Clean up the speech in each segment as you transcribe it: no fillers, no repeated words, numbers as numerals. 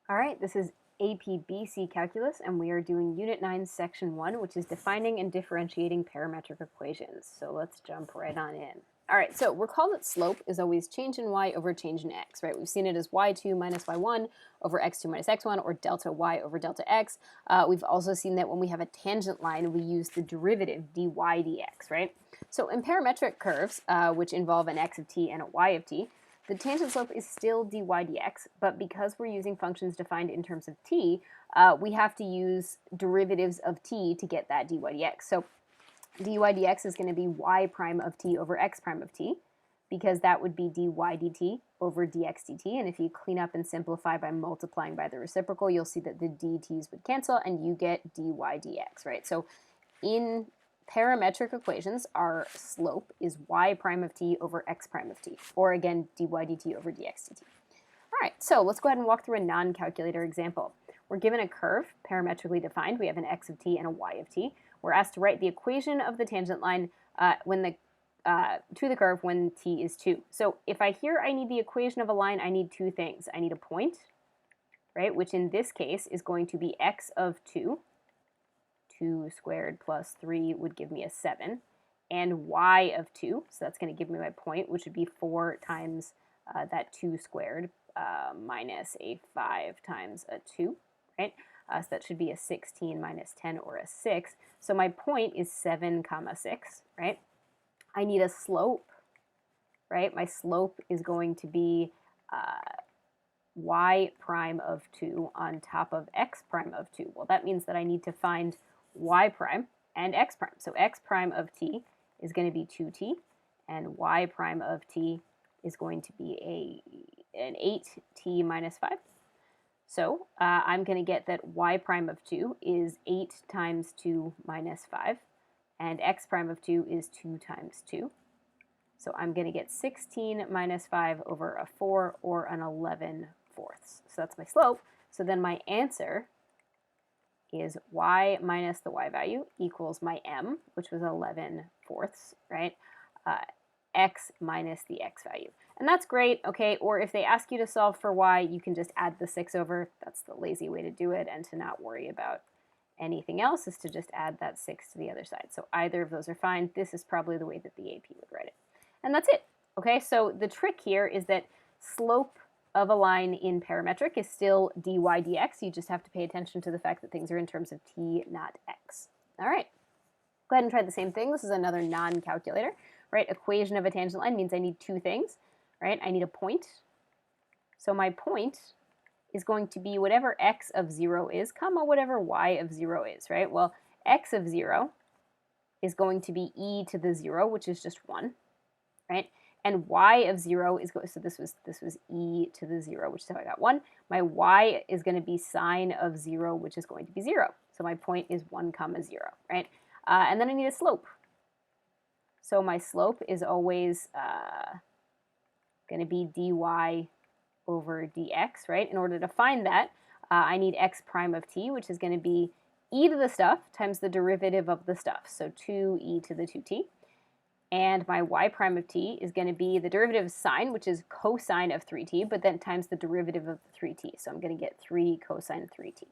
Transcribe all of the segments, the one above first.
All right, this is AP/BC Calculus, and we are doing Unit 9, Section 1, which is defining and differentiating parametric equations. So let's jump right on in. All right, so recall that slope is always change in y over change in x, right? We've seen it as y2 minus y1 over x2 minus x1, or delta y over delta x. We've also seen that when we have a tangent line, we use the derivative dy dx, right? So in parametric curves, which involve an x of t and a y of t, the tangent slope is still dy dx, but because we're using functions defined in terms of t, we have to use derivatives of t to get that dy dx. So dy dx is going to be y prime of t over x prime of t, because that would be dy dt over dx dt. And if you clean up and simplify by multiplying by the reciprocal, you'll see that the dt's would cancel and you get dy dx, right? So in parametric equations, our slope is y prime of t over x prime of t, or again, dy dt over dx dt. All right, so let's go ahead and walk through a non-calculator example. We're given a curve, parametrically defined. We have an x of t and a y of t. We're asked to write the equation of the tangent line to the curve when t is 2. So if I need the equation of a line, I need two things. I need a point, right, which in this case is going to be x of 2. 2 squared plus 3 would give me a 7, and y of 2, so that's going to give me my point, which would be 4 times that 2 squared minus a 5 times a 2, right? So that should be a 16 minus 10, or a 6. So my point is 7 comma 6, right? I need a slope, right? My slope is going to be y prime of 2 on top of x prime of 2. Well, that means that I need to find y prime and x prime. So x prime of t is going to be 2t, and y prime of t is going to be an 8t minus 5. So I'm going to get that y prime of 2 is 8 times 2 minus 5, and x prime of 2 is 2 times 2. So I'm going to get 16 minus 5 over a 4, or an 11 fourths. So that's my slope. So then my answer is y minus the y value equals my m, which was 11 fourths, right? X minus the x value. And that's great, okay? Or if they ask you to solve for y, you can just add the 6 over. That's the lazy way to do it, and to not worry about anything else is to just add that 6 to the other side. So either of those are fine. This is probably the way that the AP would write it. And that's it, okay? So the trick here is that slope of a line in parametric is still dy dx. You just have to pay attention to the fact that things are in terms of t, not x. All right, go ahead and try the same thing. This is another non-calculator, right? Equation of a tangent line means I need two things, right? I need a point. So my point is going to be whatever x of 0 is, comma, whatever y of 0 is, right? Well, x of 0 is going to be e to the 0, which is just 1, right? And y of 0 is so this was e to the 0, which is how I got 1. My y is going to be sine of 0, which is going to be 0. So my point is 1 comma 0, right? And then I need a slope. So my slope is always going to be dy over dx, right? In order to find that, I need x prime of t, which is going to be e to the stuff times the derivative of the stuff, so 2e to the 2t. And my y prime of t is going to be the derivative of sine, which is cosine of 3t, but then times the derivative of the 3t. So I'm going to get 3 cosine 3t,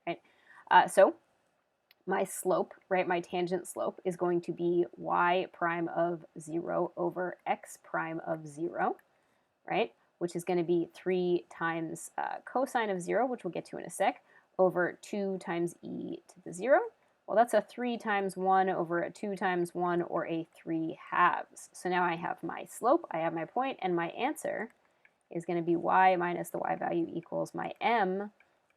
right? So my slope, right, my tangent slope is going to be y prime of 0 over x prime of 0, right, which is going to be 3 times cosine of 0, which we'll get to in a sec, over 2 times e to the 0. Well, that's a 3 times 1 over a 2 times 1, or a 3 halves. So now I have my slope, I have my point, and my answer is going to be y minus the y value equals my m,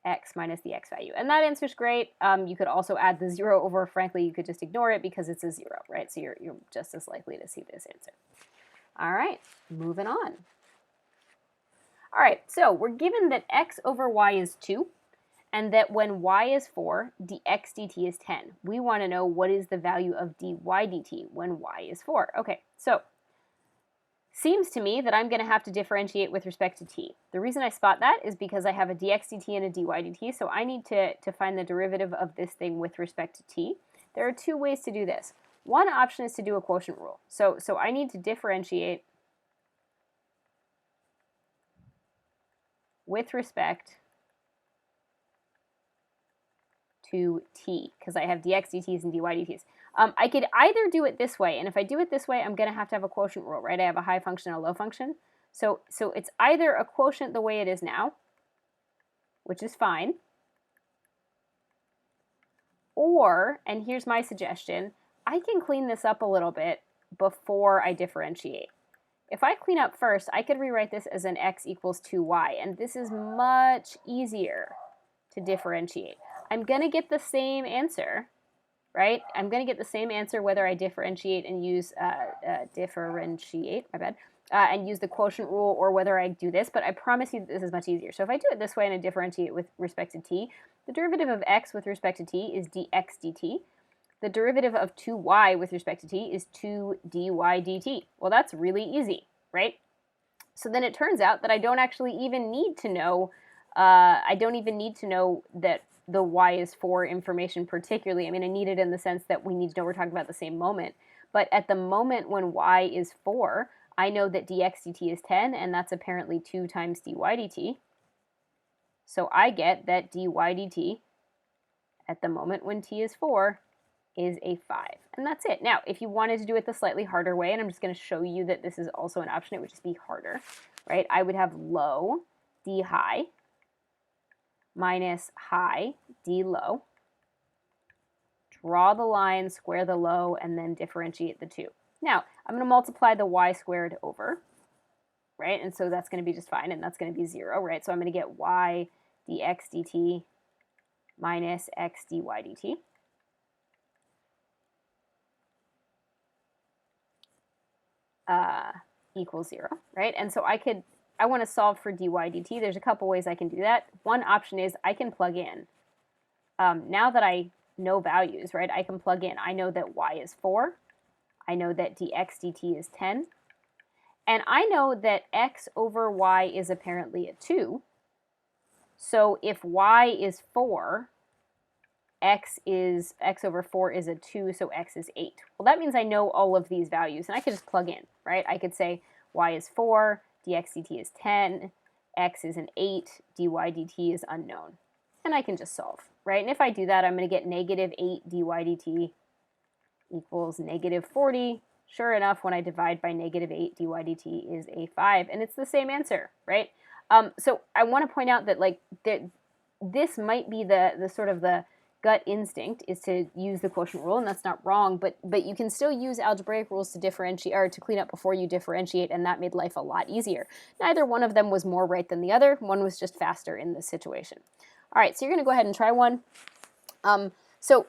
x minus the x value. And that answer's great. You could also add the 0 over. Frankly, you could just ignore it because it's a 0, right? So you're just as likely to see this answer. All right, moving on. All right, so we're given that x over y is 2, and that when y is 4, dx dt is 10. We want to know what is the value of dy dt when y is 4. Okay, so seems to me that I'm going to have to differentiate with respect to t. The reason I spot that is because I have a dx dt and a dy dt, so I need to find the derivative of this thing with respect to t. There are two ways to do this. One option is to do a quotient rule. So I need to differentiate with respect 2t, because I have dx dt's and dy dt's. I could either do it this way, and if I do it this way, I'm going to have a quotient rule, right? I have a high function and a low function. So it's either a quotient the way it is now, which is fine, or, and here's my suggestion, I can clean this up a little bit before I differentiate. If I clean up first, I could rewrite this as an x equals 2y, and this is much easier to differentiate. I'm going to get the same answer, right? I'm going to get the same answer whether I differentiate and use, and use the quotient rule, or whether I do this, but I promise you that this is much easier. So if I do it this way and I differentiate with respect to t, the derivative of x with respect to t is dx dt. The derivative of 2y with respect to t is 2 dy dt. Well, that's really easy, right? So then it turns out that I don't actually even need to know, that the y is 4 information particularly. I mean, I need it in the sense that we need to know we're talking about the same moment. But at the moment when y is 4, I know that dx dt is 10, and that's apparently 2 times dy dt. So I get that dy dt at the moment when t is 4 is a 5. And that's it. Now, if you wanted to do it the slightly harder way, and I'm just going to show you that this is also an option, it would just be harder, right? I would have low d high minus high d low. Draw the line, square the low, and then differentiate the two. Now, I'm going to multiply the y squared over, right? And so that's going to be just fine, and that's going to be 0, right? So I'm going to get y dx dt minus x dy dt. Equals 0, right? And so I want to solve for dy dt. There's a couple ways I can do that. One option is I can plug in. Now that I know values, right, I can plug in. I know that y is 4. I know that dx dt is 10. And I know that x over y is apparently a 2. So if y is 4, x over 4 is a 2, so x is 8. Well, that means I know all of these values, and I could just plug in, right? I could say y is 4, dx dt is 10, x is an 8, dy dt is unknown. And I can just solve, right? And if I do that, I'm going to get negative 8 dy dt equals negative 40. Sure enough, when I divide by negative 8, dy dt is a 5, and it's the same answer, right? So I want to point out that this might be the sort of the gut instinct is to use the quotient rule, and that's not wrong, but you can still use algebraic rules to differentiate or to clean up before you differentiate, and that made life a lot easier. Neither one of them was more right than the other. One was just faster in this situation. All right, so you're going to go ahead and try one. So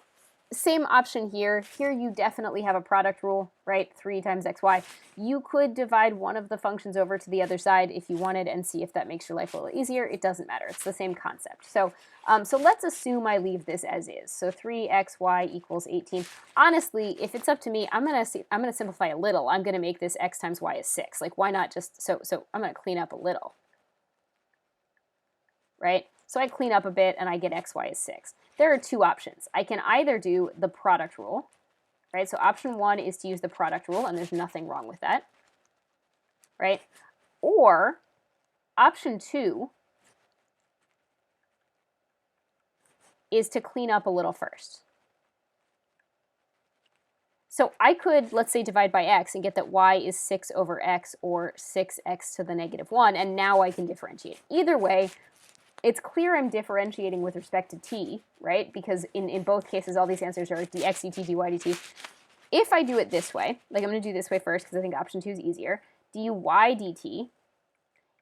same option here. Here you definitely have a product rule, right? 3 times xy. You could divide one of the functions over to the other side if you wanted and see if that makes your life a little easier. It doesn't matter. It's the same concept. So let's assume I leave this as is. So 3xy equals 18. Honestly, if it's up to me, I'm gonna simplify a little. I'm gonna make this x times y is 6. Like, why not just so I'm gonna clean up a little, right? So I clean up a bit and I get xy is 6. There are two options. I can either do the product rule, right? So option 1 is to use the product rule, and there's nothing wrong with that, right? Or option 2 is to clean up a little first. So I could, let's say, divide by x and get that y is 6 over x, or 6x to the negative 1, and now I can differentiate. Either way, it's clear I'm differentiating with respect to t, right? Because in both cases, all these answers are dx dt, dy dt. If I do it this way, like I'm going to do this way first because I think option 2 is easier, dy dt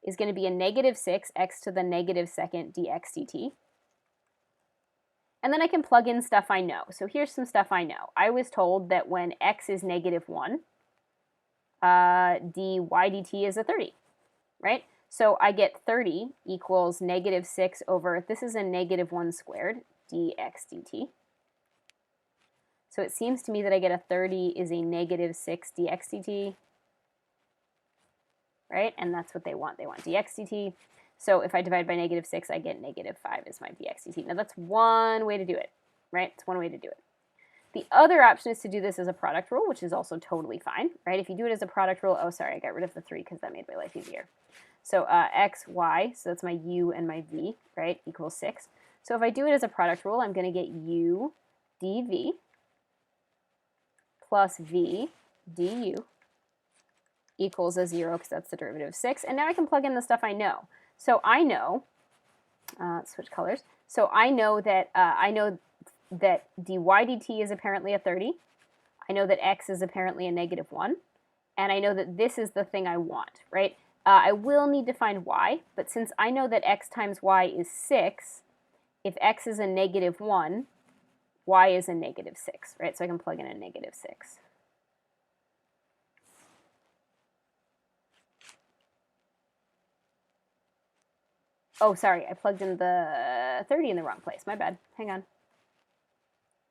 is going to be a negative 6 x to the negative 2nd dx dt. And then I can plug in stuff I know. So here's some stuff I know. I was told that when x is negative 1, dy dt is a 30, right? So I get 30 equals negative 6 over, this is a negative 1 squared, dx dt. So it seems to me that I get a 30 is a negative 6 dx dt, right? And that's what they want. They want dx dt. So if I divide by negative 6, I get negative 5 is my dx dt. Now that's one way to do it, right? It's one way to do it. The other option is to do this as a product rule, which is also totally fine, right? If you do it as a product rule, oh, sorry, I got rid of the 3 because that made my life easier. So x, y, so that's my u and my v, right, equals 6. So if I do it as a product rule, I'm going to get u dv plus v du equals a 0 because that's the derivative of 6. And now I can plug in the stuff I know. So I know, let's switch colors. So I know that dy dt is apparently a 30. I know that x is apparently a -1. And I know that this is the thing I want, right? I will need to find y, but since I know that x times y is 6, if x is a -1, y is a -6, right? So I can plug in a -6. Oh, sorry, I plugged in the 30 in the wrong place. My bad. Hang on. I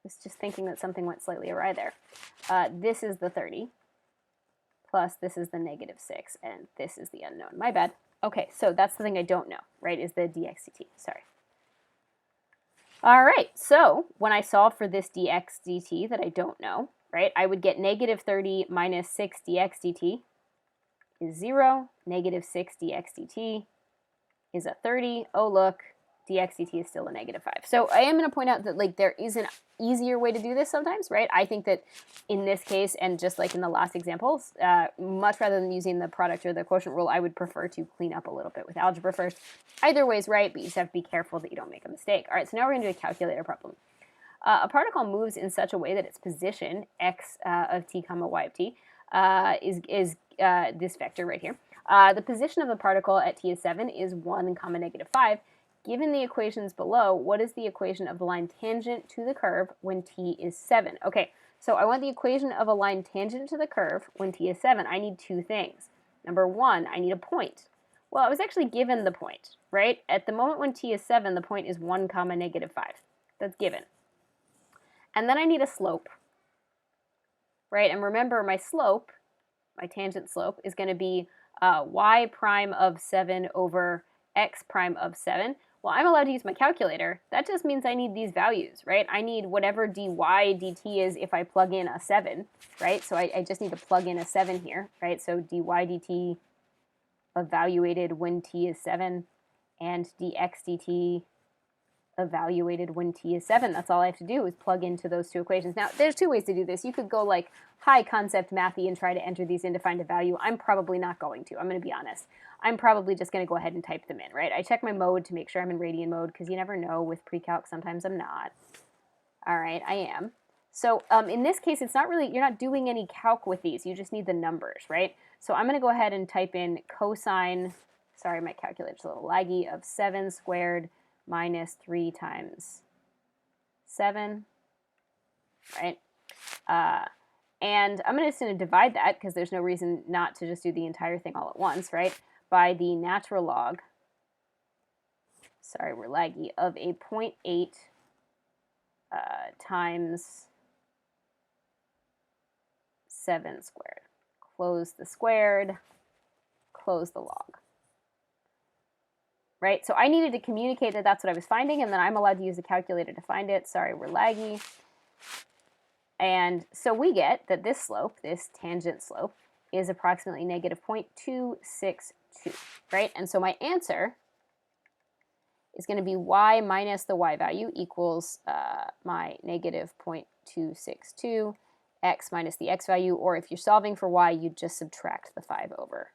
was just thinking that something went slightly awry there. This is the 30, plus this is the -6, and this is the unknown. My bad. Okay, so that's the thing I don't know, right, is the dx dt. Sorry. All right, so when I solve for this dx dt that I don't know, right, I would get -30 minus 6 dx dt is 0, -6 dx dt is a 30. Oh, look, dx dt is still a -5. So I am going to point out that like there is an easier way to do this sometimes, right? I think that in this case, and just like in the last examples, much rather than using the product or the quotient rule, I would prefer to clean up a little bit with algebra first. Either way is right, but you just have to be careful that you don't make a mistake. All right, so now we're going to do a calculator problem. A particle moves in such a way that its position, x of t comma y of t, is this vector right here. The position of the particle at t is 7 is 1 comma -5. Given the equations below, what is the equation of the line tangent to the curve when t is 7? Okay, so I want the equation of a line tangent to the curve when t is 7. I need two things. Number one, I need a point. Well, I was actually given the point, right? At the moment when t is 7, the point is 1 comma -5. That's given. And then I need a slope, right? And remember, my slope, my tangent slope, is going to be y prime of 7 over x prime of 7. Well, I'm allowed to use my calculator. That just means I need these values, right? I need whatever dy dt is if I plug in a 7, right? So I just need to plug in a 7 here, right? So dy dt evaluated when t is 7 and dx dt evaluated when t is 7. That's all I have to do is plug into those two equations. Now, there's two ways to do this. You could go like high concept mathy and try to enter these in to find a value. I'm probably not going to. I'm going to be honest. I'm probably just going to go ahead and type them in, right? I check my mode to make sure I'm in radian mode because you never know with pre-calc. Sometimes I'm not. All right, I am. So in this case, it's not really, you're not doing any calc with these. You just need the numbers, right? So I'm going to go ahead and type in cosine, sorry, my calculator's a little laggy, of 7 squared minus 3 times 7, right? And I'm just going to divide that, because there's no reason not to just do the entire thing all at once, right? By the natural log, sorry, we're laggy, of a 0.8 times 7 squared. Close the squared, close the log. Right, so I needed to communicate that that's what I was finding, and then I'm allowed to use the calculator to find it. Sorry, we're laggy. And so we get that this slope, this tangent slope, is approximately -0.262, right? And so my answer is going to be y minus the y value equals my -0.262, x minus the x value, or if you're solving for y, you just subtract the 5 over.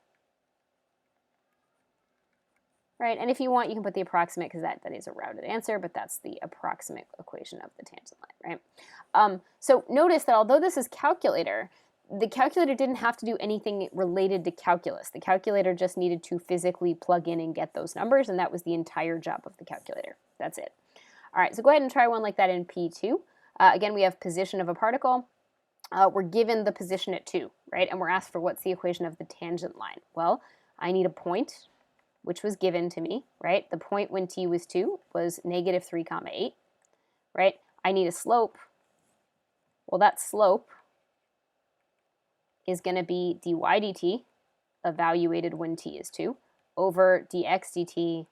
Right, and if you want, you can put the approximate, because that is a rounded answer, but that's the approximate equation of the tangent line, right? So notice that although this is calculator, the calculator didn't have to do anything related to calculus. The calculator just needed to physically plug in and get those numbers, and that was the entire job of the calculator. That's it. All right, so go ahead and try one like that in P2. Again, we have position of a particle. We're given the position at 2, right? And we're asked for what's the equation of the tangent line. Well, I need a point, which was given to me, right? The point when t was 2 was -3, 8, right? I need a slope. Well, that slope is going to be dy dt, evaluated when t is 2, over dx dt,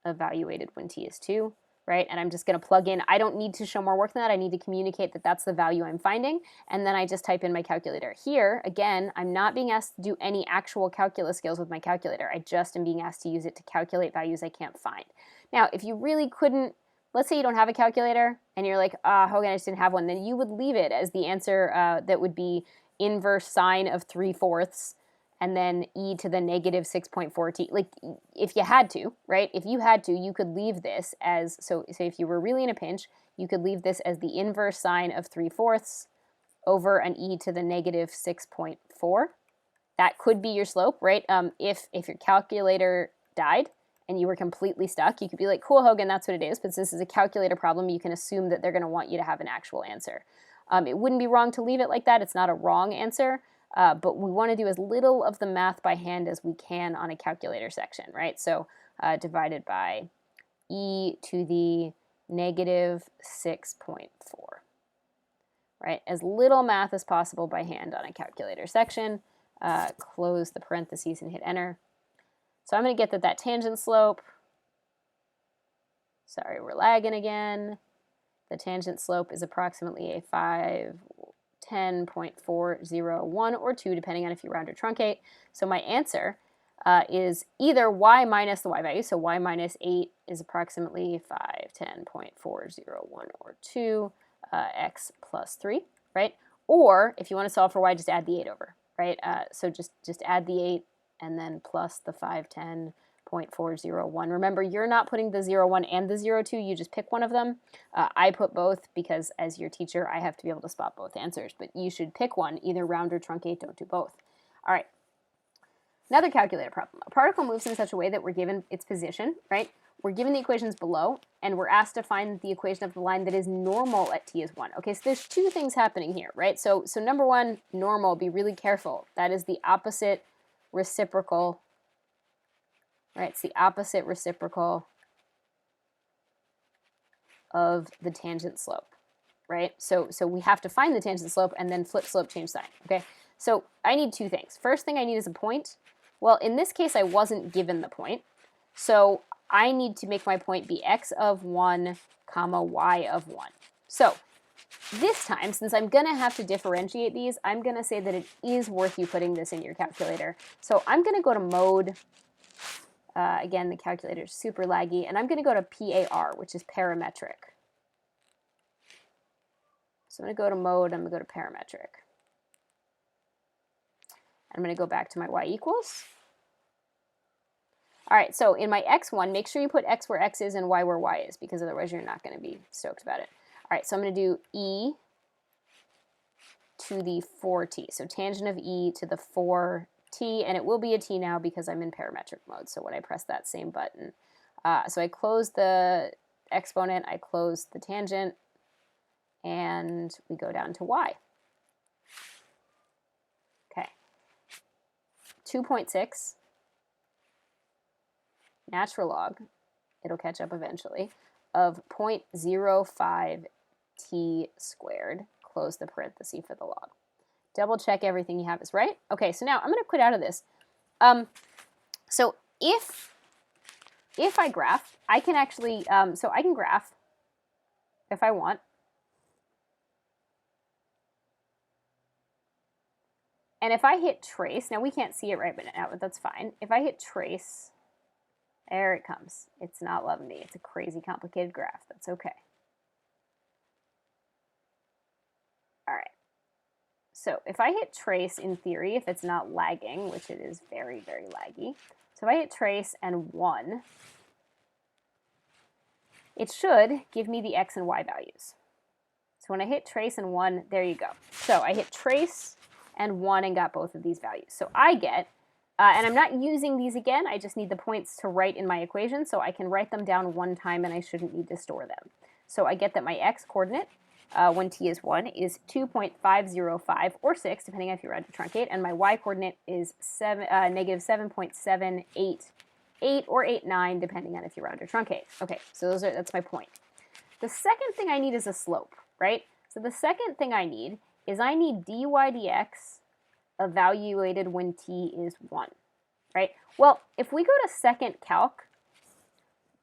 evaluated when t is 2, right? And I'm just going to plug in. I don't need to show more work than that. I need to communicate that that's the value I'm finding, and then I just type in my calculator. Here, again, I'm not being asked to do any actual calculus skills with my calculator. I just am being asked to use it to calculate values I can't find. Now, if you really couldn't, let's say you don't have a calculator, and you're like, Hogan, I just didn't have one, then you would leave it as the answer that would be inverse sine of 3/4 and then e to the negative 6.4t. Like, if you had to, right? If you had to, you could leave this as, so say if you were really in a pinch, you could leave this as the inverse sine of 3/4 over an e to the negative 6.4. That could be your slope, right? If your calculator died and you were completely stuck, you could be like, cool, Hogan, that's what it is. But since this is a calculator problem, you can assume that they're going to want you to have an actual answer. It wouldn't be wrong to leave it like that. It's not a wrong answer. But we want to do as little of the math by hand as we can on a calculator section, right? So divided by e to the negative 6.4, right? As little math as possible by hand on a calculator section. Close the parentheses and hit enter. So I'm going to get that tangent slope, sorry, we're lagging again. The tangent slope is approximately a 510.401 or 2, depending on if you round or truncate. So my answer is either y minus the y value, so y minus 8 is approximately 510.401 or 2, x plus 3, right? Or if you want to solve for y, just add the 8 over, right? So just add the 8 and then plus the 510.401. Remember, you're not putting the 0,1 and the 0,2, you just pick one of them. I put both because as your teacher, I have to be able to spot both answers, but you should pick one, either round or truncate, don't do both. All right, another calculator problem. A particle moves in such a way that we're given its position, right? We're given the equations below, and we're asked to find the equation of the line that is normal at t is 1. Okay, so there's two things happening here, right? So number one, normal, be really careful. That is the opposite reciprocal, right? It's the opposite reciprocal of the tangent slope, right? So we have to find the tangent slope and then flip slope, change sign, okay? So I need two things. First thing I need is a point. Well, in this case, I wasn't given the point. So I need to make my point be x of 1, comma, y of 1. So this time, since I'm going to have to differentiate these, I'm going to say that it is worth you putting this in your calculator. So I'm going to go to mode. Again, the calculator is super laggy. And I'm going to go to PAR, which is parametric. So I'm going to go to mode. I'm going to go to parametric. I'm going to go back to my y equals. All right, so in my x1, make sure you put x where x is and y where y is, because otherwise you're not going to be stoked about it. All right, so I'm going to do e to the 4t. So tangent of e to the 4t, and it will be a t now because I'm in parametric mode. So when I press that same button, so I close the exponent, I close the tangent, and we go down to y. Okay, 2.6 natural log, it'll catch up eventually, of 0.05 t squared, close the parenthesis for the log. Double check everything you have is right. Okay, so now I'm going to quit out of this. So if I graph, I can actually, so I can graph if I want. And if I hit trace, now we can't see it right now, but that's fine. If I hit trace, there it comes. It's not loving me. It's a crazy complicated graph. That's okay. All right. So if I hit trace, in theory, if it's not lagging, which it is very, very laggy, so if I hit trace and 1, it should give me the x and y values. So when I hit trace and 1, there you go. So I hit trace and 1 and got both of these values. So I get, and I'm not using these again, I just need the points to write in my equation, so I can write them down one time and I shouldn't need to store them. So I get that my x coordinate, when t is 1, is 2.505 or 6, depending on if you round to truncate, and my y coordinate is negative 7.788 or 89, depending on if you round or truncate. Okay, so that's my point. The second thing I need is a slope, right? So the second thing I need is I need dy dx evaluated when t is 1, right? Well, if we go to second calc,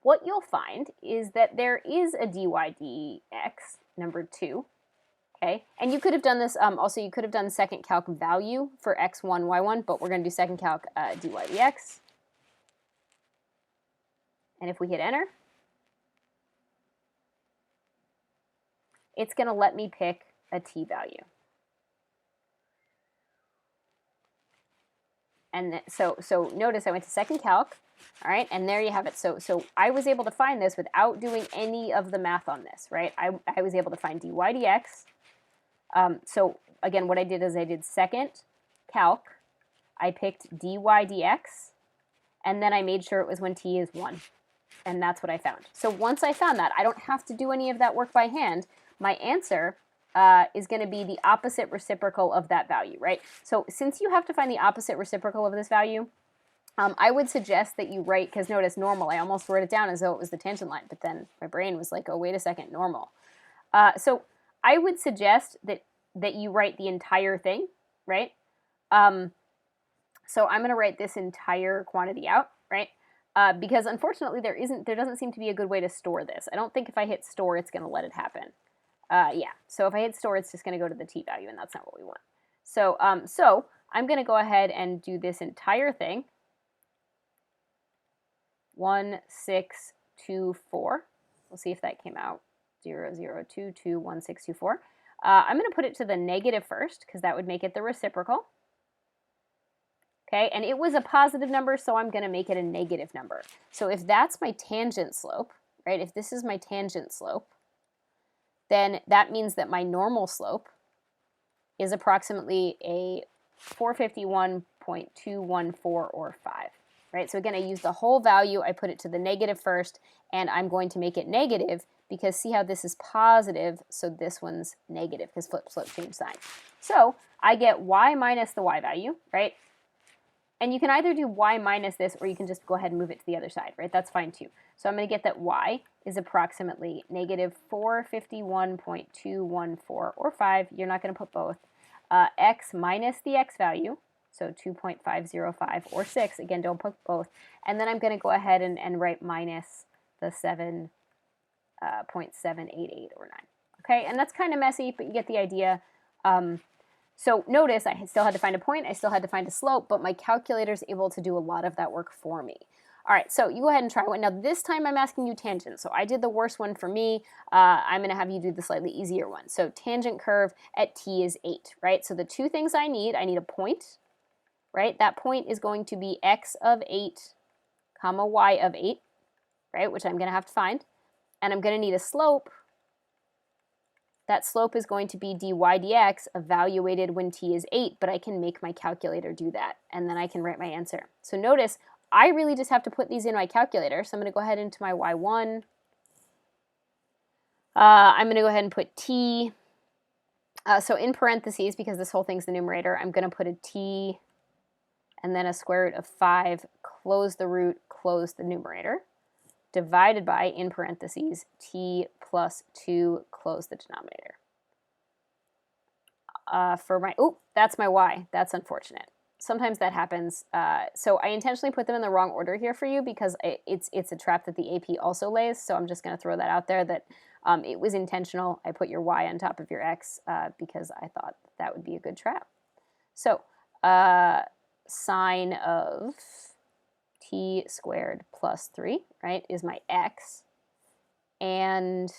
what you'll find is that there is a dy dx, number 2, okay? And you could have done this, also you could have done second calc value for x1, y1, but we're going to do second calc dy dx. And if we hit enter, it's going to let me pick a t value. And so notice I went to second calc, all right, and there you have it. So I was able to find this without doing any of the math on this, right? I was able to find dy dx. So again, what I did is I did second calc, I picked dy dx, and then I made sure it was when t is 1. And that's what I found. So once I found that, I don't have to do any of that work by hand. My answer is going to be the opposite reciprocal of that value, right? So since you have to find the opposite reciprocal of this value, I would suggest that you write, because notice normal, I almost wrote it down as though it was the tangent line, but then my brain was like, oh, wait a second, normal. So I would suggest that you write the entire thing, right? So I'm going to write this entire quantity out, right? Because unfortunately there doesn't seem to be a good way to store this. I don't think if I hit store, it's going to let it happen. Yeah, so if I hit store, it's just going to go to the t value, and that's not what we want. So, so I'm going to go ahead and do this entire thing. 1, 6, 2, 4. We'll see if that came out. 0, 0, 2, 2, 1, 6, 2, 4. I'm going to put it to the negative first, because that would make it the reciprocal. Okay, and it was a positive number, so I'm going to make it a negative number. So if that's my tangent slope, right, if this is my tangent slope, then that means that my normal slope is approximately a 451.214 or 5, right? So again, I use the whole value, I put it to the negative first, and I'm going to make it negative because see how this is positive, so this one's negative because flip, slope, change sign. So I get y minus the y value, right? And you can either do y minus this, or you can just go ahead and move it to the other side, right? That's fine too. So I'm going to get that y is approximately negative 451.214 or 5. You're not going to put both. X minus the x value, so 2.505 or 6. Again, don't put both. And then I'm going to go ahead and write minus the 7.788 or 9. Okay, and that's kind of messy, but you get the idea. So notice I still had to find a point, I still had to find a slope, but my calculator is able to do a lot of that work for me. All right, so you go ahead and try one. Now this time I'm asking you tangent, so I did the worst one for me. I'm going to have you do the slightly easier one. So tangent curve at t is 8, right? So the two things I need a point, right? That point is going to be x of 8, comma y of 8, right? Which I'm going to have to find. And I'm going to need a slope. That slope is going to be dy dx evaluated when t is 8, but I can make my calculator do that, and then I can write my answer. So notice, I really just have to put these in my calculator, so I'm going to go ahead into my y1. I'm going to go ahead and put t. So in parentheses, because this whole thing's the numerator, I'm going to put a t and then a square root of 5, close the root, close the numerator, divided by, in parentheses, t plus 2, close the denominator. For my, oh, that's my y. That's unfortunate. Sometimes that happens. So I intentionally put them in the wrong order here for you because it's a trap that the AP also lays. So I'm just going to throw that out there that it was intentional. I put your y on top of your x because I thought that would be a good trap. So sine of t squared plus 3, right, is my x. And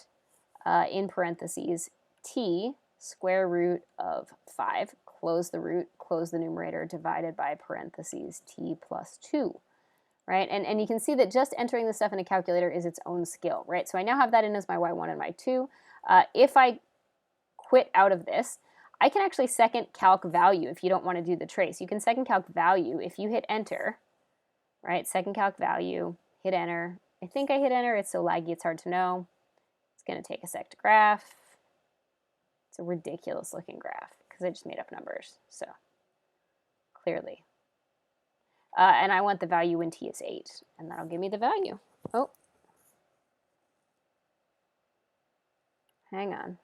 in parentheses, t square root of 5, close the root, close the numerator, divided by parentheses t plus 2, right? And you can see that just entering this stuff in a calculator is its own skill, right? So I now have that in as my y1 and my 2. If I quit out of this, I can actually second calc value if you don't want to do the trace. You can second calc value if you hit enter, right? Second calc value, hit enter. I think I hit enter. It's so laggy it's hard to know. It's going to take a sec to graph. It's a ridiculous looking graph because I just made up numbers, so clearly. And I want the value when t is 8, and that'll give me the value. Oh. Hang on.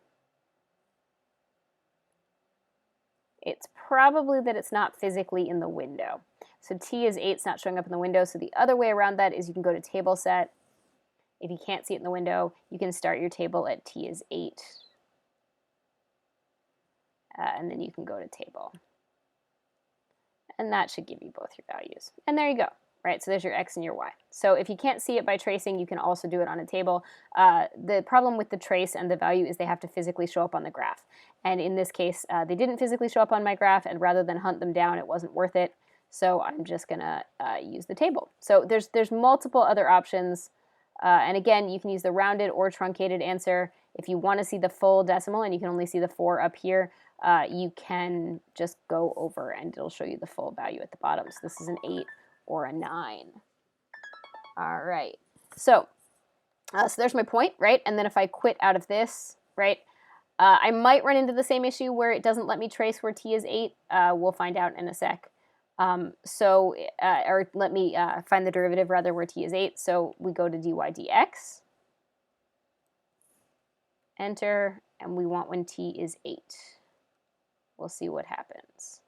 It's probably that it's not physically in the window. So t is 8, it's not showing up in the window, so the other way around that is you can go to table set, If you can't see it in the window, you can start your table at t is 8. And then you can go to table. And that should give you both your values. And there you go, right? So there's your x and your y. So if you can't see it by tracing, you can also do it on a table. The problem with the trace and the value is they have to physically show up on the graph. And in this case, they didn't physically show up on my graph, and rather than hunt them down, it wasn't worth it. So I'm just gonna use the table. So there's multiple other options. And again, you can use the rounded or truncated answer. If you want to see the full decimal and you can only see the 4 up here, you can just go over and it'll show you the full value at the bottom. So this is an 8 or a 9. All right. So there's my point, right? And then if I quit out of this, right, I might run into the same issue where it doesn't let me trace where t is 8. We'll find out in a sec. Or let me find the derivative rather where t is 8. So we go to dy dx, enter, and we want when t is 8. We'll see what happens.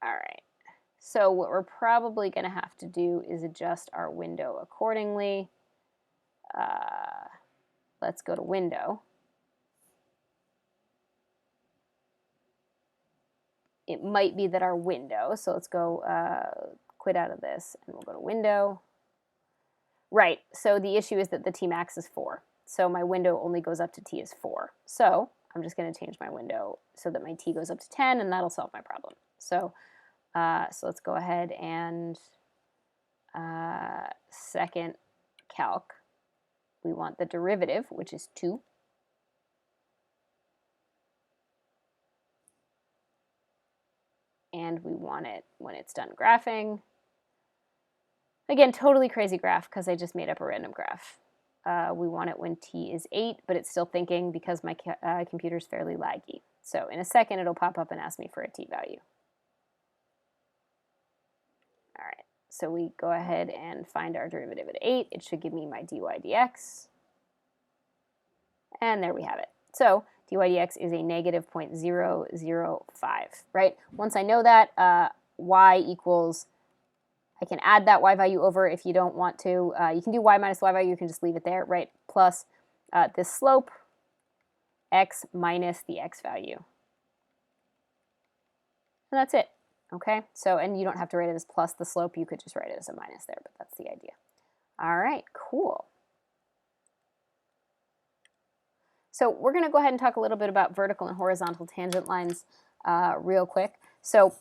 All right. So what we're probably going to have to do is adjust our window accordingly. Let's go to window. It might be that our window, so let's go quit out of this and we'll go to window. Right, so the issue is that the Tmax is 4. So my window only goes up to t is 4. So I'm just going to change my window so that my t goes up to 10, and that'll solve my problem. So, so let's go ahead and second calc. We want the derivative, which is 2. And we want it when it's done graphing. Again, totally crazy graph because I just made up a random graph. We want it when t is 8, but it's still thinking because my computer's fairly laggy. So in a second, it'll pop up and ask me for a t value. All right, so we go ahead and find our derivative at 8. It should give me my dy dx. And there we have it. So dy dx is a negative 0.005, right? Once I know that, y equals, I can add that y value over if you don't want to. You can do y minus y value, you can just leave it there, right? Plus this slope, x minus the x value. And that's it, okay? So, and you don't have to write it as plus the slope, you could just write it as a minus there, but that's the idea. All right, cool. So we're going to go ahead and talk a little bit about vertical and horizontal tangent lines real quick. So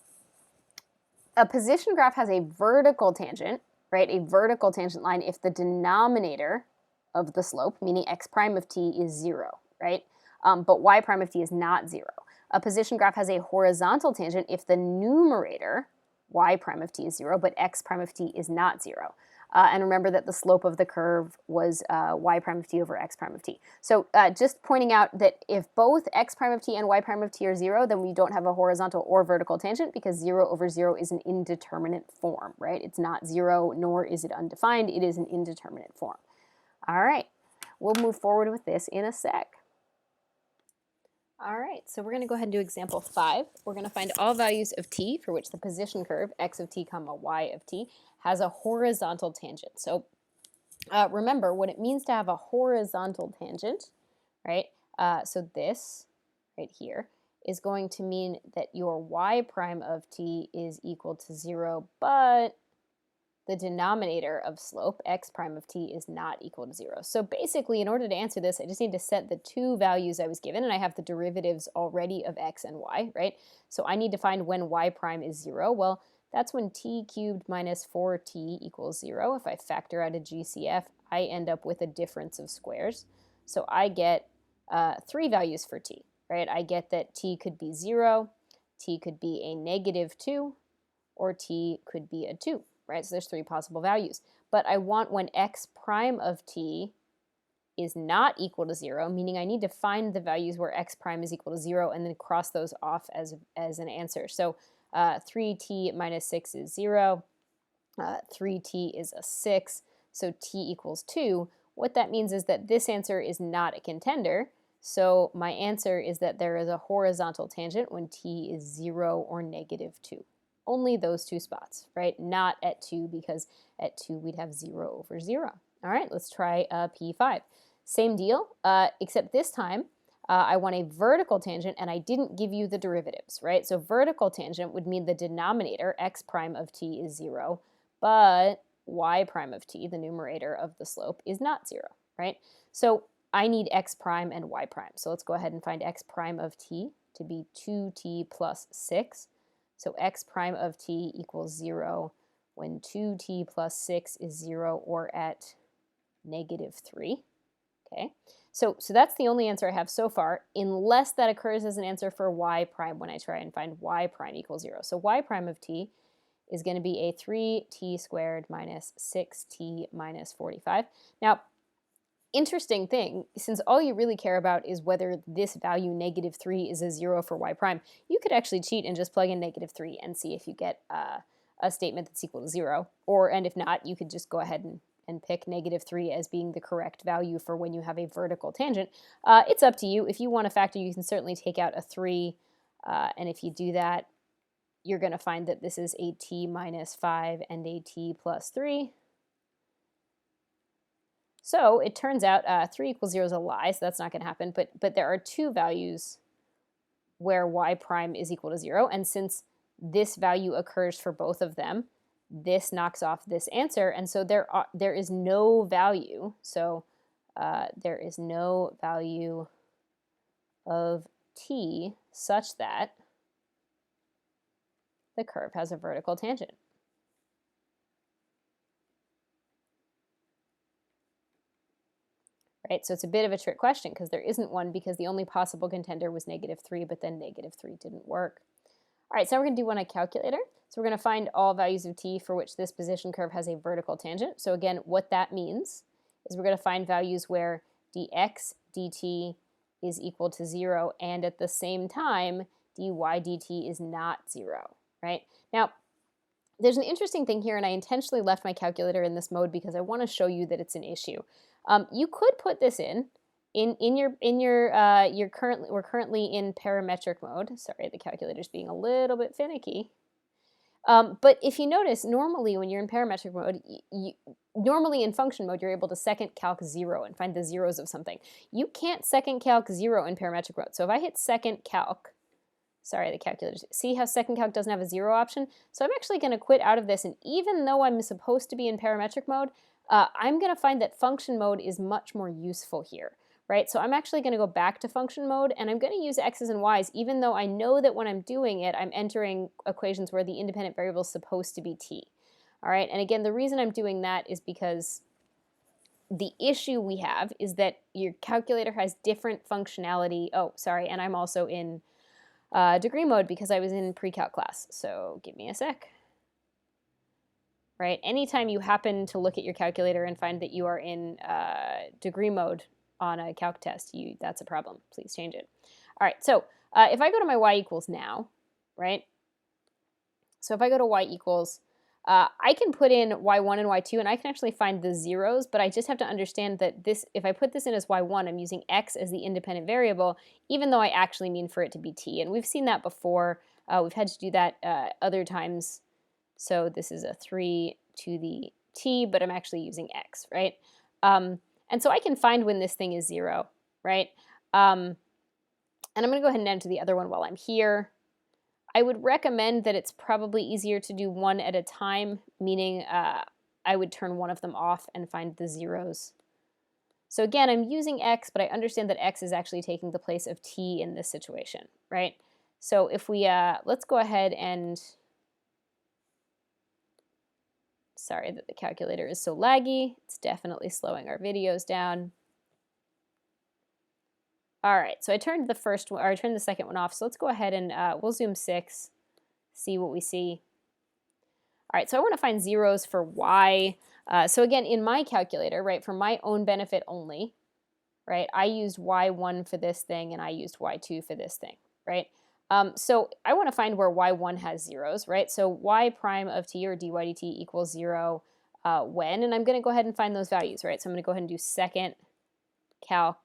a position graph has a vertical tangent, right? A vertical tangent line if the denominator of the slope, meaning x prime of t, is 0, right? But y prime of t is not 0. A position graph has a horizontal tangent if the numerator, y prime of t, is 0, but x prime of t is not 0. And remember that the slope of the curve was y prime of t over x prime of t. So just pointing out that if both x prime of t and y prime of t are 0, then we don't have a horizontal or vertical tangent because 0 over 0 is an indeterminate form, right? It's not 0, nor is it undefined. It is an indeterminate form. All right, we'll move forward with this in a sec. All right, so we're going to go ahead and do example 5. We're going to find all values of t for which the position curve, x of t comma y of t, has a horizontal tangent. So remember what it means to have a horizontal tangent, right? So this right here is going to mean that your y prime of t is equal to 0, but the denominator of slope, x prime of t, is not equal to 0. So basically, in order to answer this, I just need to set the two values I was given, and I have the derivatives already of x and y, right? So I need to find when y prime is 0. Well, that's when t cubed minus 4t equals 0. If I factor out a GCF, I end up with a difference of squares. So I get 3 values for t, right? I get that t could be 0, t could be a negative 2, or t could be a 2. Right, so there's 3 possible values. But I want when x prime of t is not equal to 0, meaning I need to find the values where x prime is equal to 0 and then cross those off as an answer. So 3t minus 6 is 0, 3t is a 6, so t equals 2. What that means is that this answer is not a contender, so my answer is that there is a horizontal tangent when t is 0 or negative 2. only those two spots, right? Not at 2, because at 2 we'd have 0 over 0. All right, let's try P5. Same deal, except this time I want a vertical tangent, and I didn't give you the derivatives, right? So vertical tangent would mean the denominator, x prime of t, is 0, but y prime of t, the numerator of the slope, is not 0, right? So I need x prime and y prime. So let's go ahead and find x prime of t to be 2t plus 6. So x prime of t equals 0 when 2t plus 6 is 0 or at -3. Okay, so that's the only answer I have so far, unless that occurs as an answer for y prime when I try and find y prime equals 0. So y prime of t is going to be a 3t squared minus 6t minus 45. Now, interesting thing, since all you really care about is whether this value -3 is a 0 for y prime, you could actually cheat and just plug in -3 and see if you get a statement that's equal to 0. And if not, you could just go ahead and pick -3 as being the correct value for when you have a vertical tangent. It's up to you. If you want a factor, you can certainly take out a 3, and if you do that, you're going to find that this is a t minus 5 and a t plus 3. So it turns out 3 equals 0 is a lie, so that's not going to happen. But there are two values where y prime is equal to 0, and since this value occurs for both of them, this knocks off this answer, and so there is no value. So there is no value of t such that the curve has a vertical tangent. Right, so it's a bit of a trick question because there isn't one, because the only possible contender was -3, but then -3 didn't work. All right, so now we're going to do one on calculator. So we're going to find all values of t for which this position curve has a vertical tangent. So again, what that means is we're going to find values where dx dt is equal to 0, and at the same time, dy dt is not 0, right? Now, there's an interesting thing here, and I intentionally left my calculator in this mode because I want to show you that it's an issue. You could put this we're currently in parametric mode. Sorry, the calculator's being a little bit finicky. But if you notice, normally when you're in parametric mode, normally in function mode, you're able to second calc 0 and find the zeros of something. You can't second calc 0 in parametric mode. So if I hit second calc, sorry, the calculator, see how second calc doesn't have a 0 option? So I'm actually going to quit out of this, and even though I'm supposed to be in parametric mode, I'm going to find that function mode is much more useful here, right? So I'm actually going to go back to function mode, and I'm going to use x's and y's, even though I know that when I'm doing it, I'm entering equations where the independent variable is supposed to be t. All right, and again, the reason I'm doing that is because the issue we have is that your calculator has different functionality. Oh, sorry, and I'm also in degree mode because I was in pre-calc class, so give me a sec. Right, anytime you happen to look at your calculator and find that you are in degree mode on a calc test, that's a problem. Please change it. All right, so if I go to my y equals now, right? So if I go to y equals, I can put in y1 and y2, and I can actually find the zeros, but I just have to understand that if I put this in as y1, I'm using x as the independent variable, even though I actually mean for it to be t. And we've seen that before. We've had to do that other times. So this is a 3 to the t, but I'm actually using x, right? And so I can find when this thing is 0, right? And I'm going to go ahead and enter the other one while I'm here. I would recommend that it's probably easier to do one at a time, meaning I would turn one of them off and find the zeros. So again, I'm using x, but I understand that x is actually taking the place of t in this situation, right? So if we, let's go ahead and, sorry that the calculator is so laggy. It's definitely slowing our videos down. All right, so I turned the first one, or I turned the second one off. So let's go ahead and we'll zoom 6, see what we see. All right, so I want to find zeros for y. So again, in my calculator, right, for my own benefit only, right, I used y1 for this thing and I used y2 for this thing, right? So I want to find where y1 has zeros, right? So y prime of t, or dy dt, equals 0 when, and I'm going to go ahead and find those values, right? So I'm going to go ahead and do second calc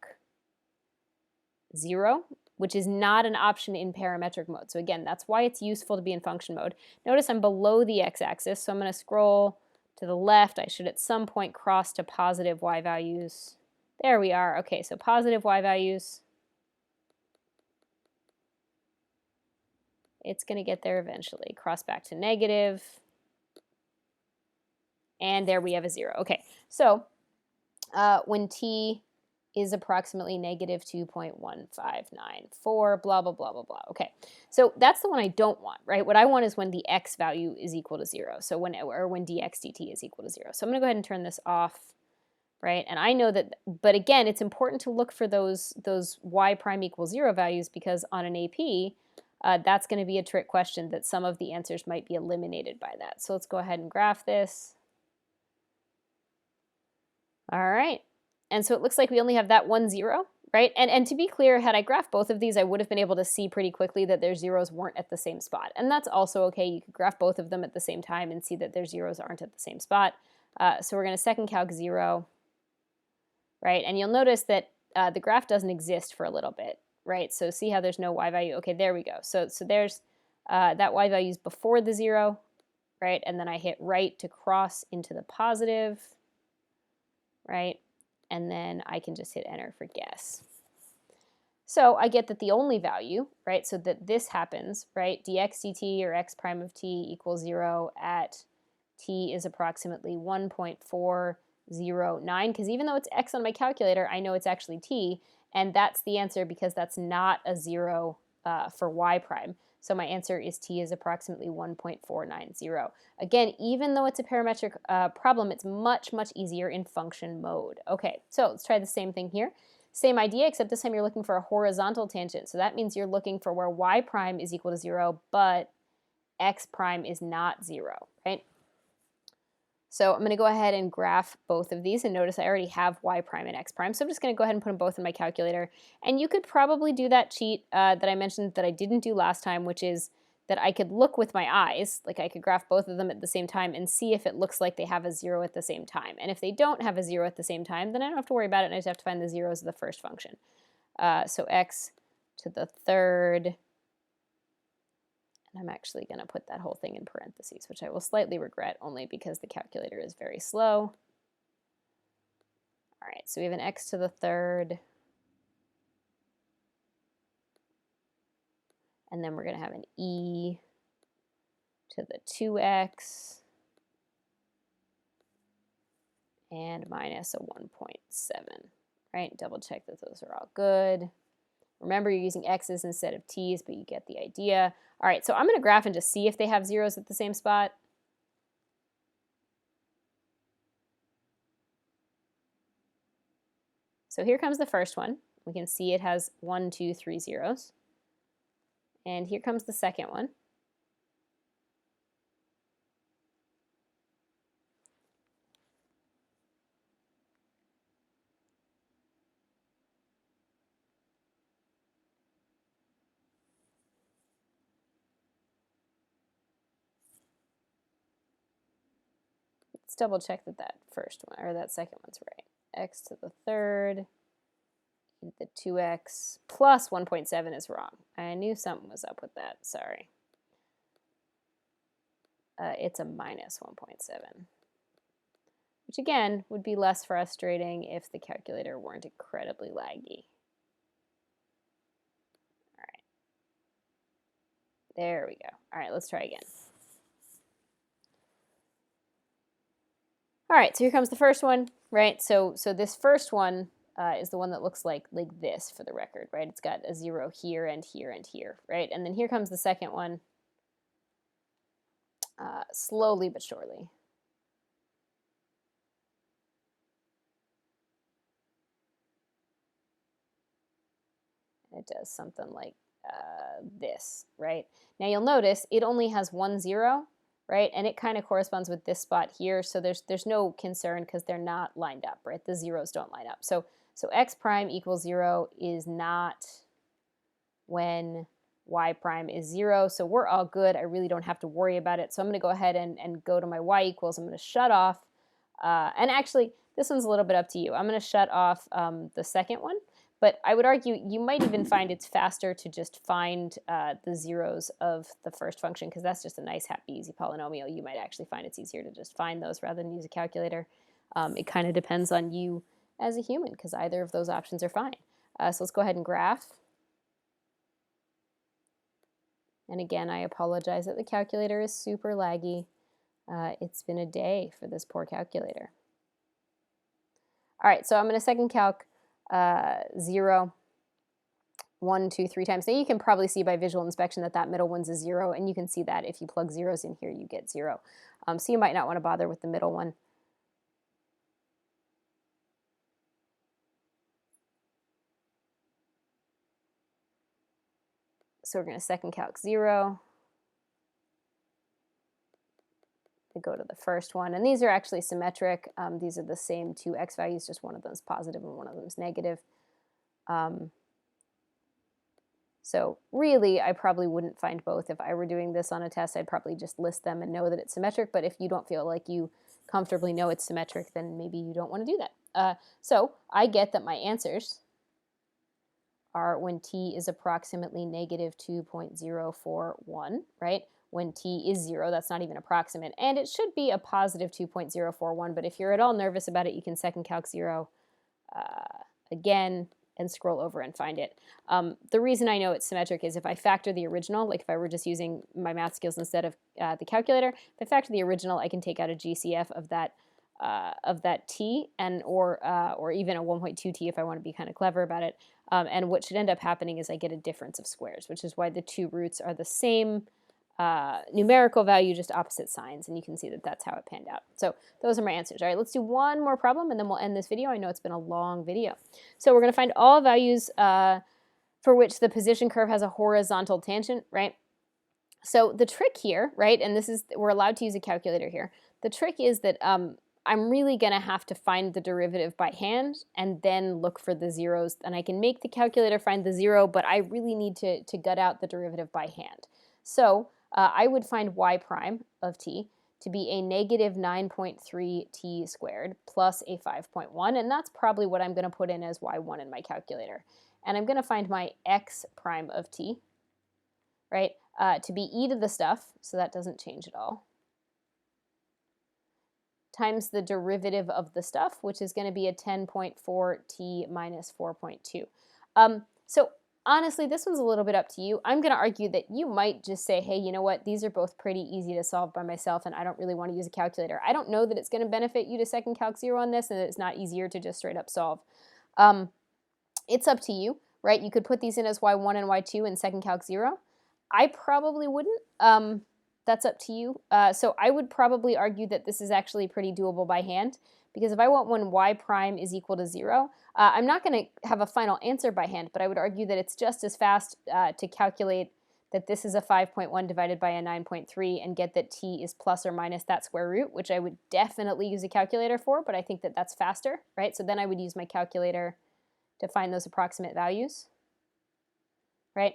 0, which is not an option in parametric mode. So again, that's why it's useful to be in function mode. Notice I'm below the x-axis, so I'm going to scroll to the left. I should at some point cross to positive y values. There we are. Okay, so positive y values. It's going to get there eventually. Cross back to negative. And there we have a 0. Okay, so when t is approximately negative 2.1594, blah, blah, blah, blah, blah. Okay, so that's the one I don't want, right? What I want is when the x value is equal to 0, so when dx dt is equal to 0. So I'm going to go ahead and turn this off, right? And I know that, but again, it's important to look for those y prime equals 0 values, because on an AP, that's going to be a trick question that some of the answers might be eliminated by that. So let's go ahead and graph this. All right, and so it looks like we only have that 1 0, right? And to be clear, had I graphed both of these, I would have been able to see pretty quickly that their zeros weren't at the same spot. And that's also okay. You could graph both of them at the same time and see that their zeros aren't at the same spot. So we're going to second calc 0, right? And you'll notice that the graph doesn't exist for a little bit, right? So see how there's no y value? Okay, there we go. So there's that y value is before the 0, right? And then I hit right to cross into the positive, right? And then I can just hit enter for guess. So I get that the only value, right, so that this happens, right, dx dt or x prime of t equals 0 at t is approximately 1.409, because even though it's x on my calculator, I know it's actually t, and that's the answer because that's not a 0 for y prime. So my answer is t is approximately 1.490. Again, even though it's a parametric problem, it's much, much easier in function mode. Okay, so let's try the same thing here. Same idea, except this time you're looking for a horizontal tangent. So that means you're looking for where y prime is equal to 0, but x prime is not 0, right? So I'm going to go ahead and graph both of these, and notice I already have y prime and x prime. So I'm just going to go ahead and put them both in my calculator. And you could probably do that cheat that I mentioned that I didn't do last time, which is that I could look with my eyes, like I could graph both of them at the same time and see if it looks like they have a 0 at the same time. And if they don't have a 0 at the same time, then I don't have to worry about it, and I just have to find the zeros of the first function. So x to the third. I'm actually going to put that whole thing in parentheses, which I will slightly regret only because the calculator is very slow. All right, so we have an x to the third. And then we're going to have an e to the 2x and minus a 1.7, right? Double check that those are all good. Remember, you're using x's instead of t's, but you get the idea. All right, so I'm going to graph and just see if they have zeros at the same spot. So here comes the first one. We can see it has 1, 2, 3 zeros. And here comes the second one. Let's double check that that first one, or that second one's right. X to the third, the 2x plus 1.7 is wrong. I knew something was up with that, sorry. It's a minus 1.7, which again would be less frustrating if the calculator weren't incredibly laggy. All right, there we go. All right, let's try again. All right, so here comes the first one, right? So this first one is the one that looks like this for the record, right? It's got a 0 here and here and here, right? And then here comes the second one, slowly but surely. It does something like this, right? Now you'll notice it only has 1 0, right? And it kind of corresponds with this spot here, so there's no concern because they're not lined up, right? The zeros don't line up. So x prime equals 0 is not when y prime is 0, so we're all good. I really don't have to worry about it. So I'm going to go ahead and go to my y equals. I'm going to shut off, and actually this one's a little bit up to you. I'm going to shut off the second one, But I would argue you might even find it's faster to just find the zeros of the first function, because that's just a nice, happy, easy polynomial. You might actually find it's easier to just find those rather than use a calculator. It kind of depends on you as a human, because either of those options are fine. So let's go ahead and graph. And again, I apologize that the calculator is super laggy. It's been a day for this poor calculator. All right, so I'm going to second calc 0, 1, 2, 3 times. Now you can probably see by visual inspection that that middle one's a 0, and you can see that if you plug zeros in here, you get 0. So you might not want to bother with the middle one. So we're going to second calc 0. I go to the first one, and these are actually symmetric. These are the same two x values, just one of them is positive and one of them is negative. So really, I probably wouldn't find both. If I were doing this on a test, I'd probably just list them and know that it's symmetric. But if you don't feel like you comfortably know it's symmetric, then maybe you don't want to do that. So I get that my answers are when t is approximately negative 2.041, right? When t is 0, that's not even approximate. And it should be a positive 2.041, but if you're at all nervous about it, you can second calc 0 again and scroll over and find it. The reason I know it's symmetric is if I factor the original, like if I were just using my math skills instead of the calculator, if I factor the original, I can take out a GCF of that t, and or even a 1.2 t if I want to be kind of clever about it. And what should end up happening is I get a difference of squares, which is why the two roots are the same numerical value, just opposite signs, and you can see that that's how it panned out. So those are my answers. All right, let's do one more problem, and then we'll end this video. I know it's been a long video. So we're going to find all values for which the position curve has a horizontal tangent, right? So the trick here, right, and this is, we're allowed to use a calculator here. The trick is that I'm really going to have to find the derivative by hand and then look for the zeros. And I can make the calculator find the 0, but I really need to gut out the derivative by hand. So I would find y prime of t to be a negative 9.3 t squared plus a 5.1, and that's probably what I'm going to put in as y1 in my calculator. And I'm going to find my x prime of t, right, to be e to the stuff, so that doesn't change at all, times the derivative of the stuff, which is going to be a 10.4 t minus 4.2. So honestly, this one's a little bit up to you. I'm going to argue that you might just say, hey, you know what, these are both pretty easy to solve by myself, and I don't really want to use a calculator. I don't know that it's going to benefit you to second calc 0 on this, and that it's not easier to just straight up solve. It's up to you, right? You could put these in as y1 and y2 and second calc 0. I probably wouldn't. That's up to you. So I would probably argue that this is actually pretty doable by hand, because if I want when y prime is equal to 0, I'm not going to have a final answer by hand, but I would argue that it's just as fast to calculate that this is a 5.1 divided by a 9.3 and get that t is plus or minus that square root, which I would definitely use a calculator for, but I think that that's faster, right? So then I would use my calculator to find those approximate values, right?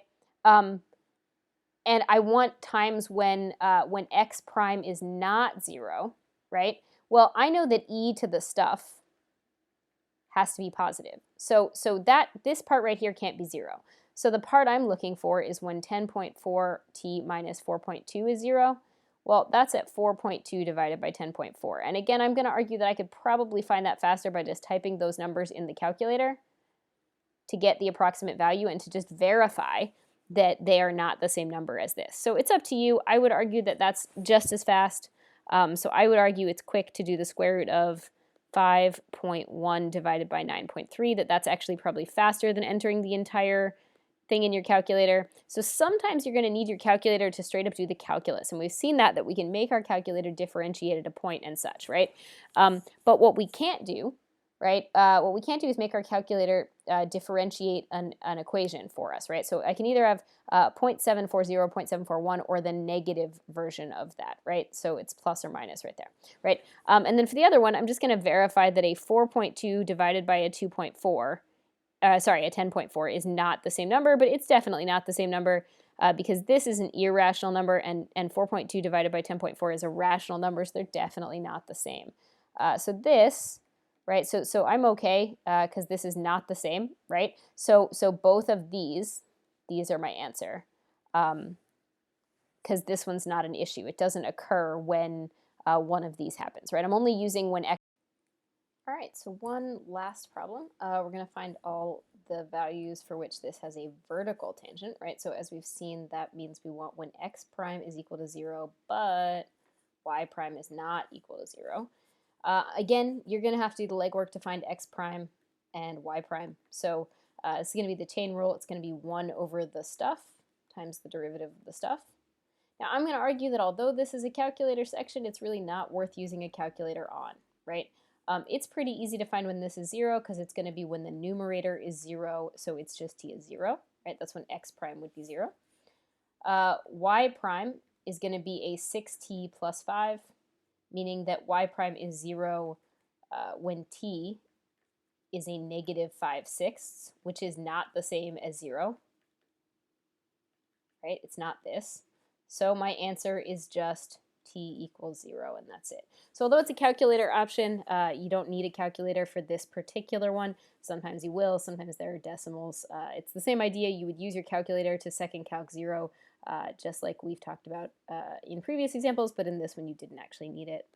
And I want times when x prime is not 0, right? Well, I know that e to the stuff has to be positive. So that this part right here can't be 0. So the part I'm looking for is when 10.4 t minus 4.2 is 0. Well, that's at 4.2 divided by 10.4. And again, I'm going to argue that I could probably find that faster by just typing those numbers in the calculator to get the approximate value and to just verify that they are not the same number as this. So it's up to you. I would argue that that's just as fast. So I would argue it's quick to do the square root of 5.1 divided by 9.3, that's actually probably faster than entering the entire thing in your calculator. So sometimes you're going to need your calculator to straight up do the calculus, and we've seen that we can make our calculator differentiate at a point and such, right? But what we can't do, right? What we can't do is make our calculator differentiate an equation for us, right? So I can either have 0.740, 0.741, or the negative version of that, right? So it's plus or minus right there, right? And then for the other one, I'm just going to verify that a 4.2 divided by a 2.4, a 10.4 is not the same number, but it's definitely not the same number because this is an irrational number, and 4.2 divided by 10.4 is a rational number, so they're definitely not the same. So this right? So I'm okay because this is not the same, right? So both of these are my answer because this one's not an issue. It doesn't occur when one of these happens, right? I'm only using when x. All right, so one last problem. We're going to find all the values for which this has a vertical tangent, right? So as we've seen, that means we want when x prime is equal to 0, but y prime is not equal to 0. Again, you're going to have to do the legwork to find x prime and y prime. So it's going to be the chain rule. It's going to be 1 over the stuff times the derivative of the stuff. Now, I'm going to argue that although this is a calculator section, it's really not worth using a calculator on, right? It's pretty easy to find when this is 0 because it's going to be when the numerator is 0, so it's just t is 0, right? That's when x prime would be 0. Y prime is going to be a 6t plus 5, meaning that y prime is 0 when t is a negative 5/6, which is not the same as 0, right? It's not this. So my answer is just t equals 0, and that's it. So although it's a calculator option, you don't need a calculator for this particular one. Sometimes you will, sometimes there are decimals. It's the same idea. You would use your calculator to second calc 0, just like we've talked about in previous examples, but in this one you didn't actually need it.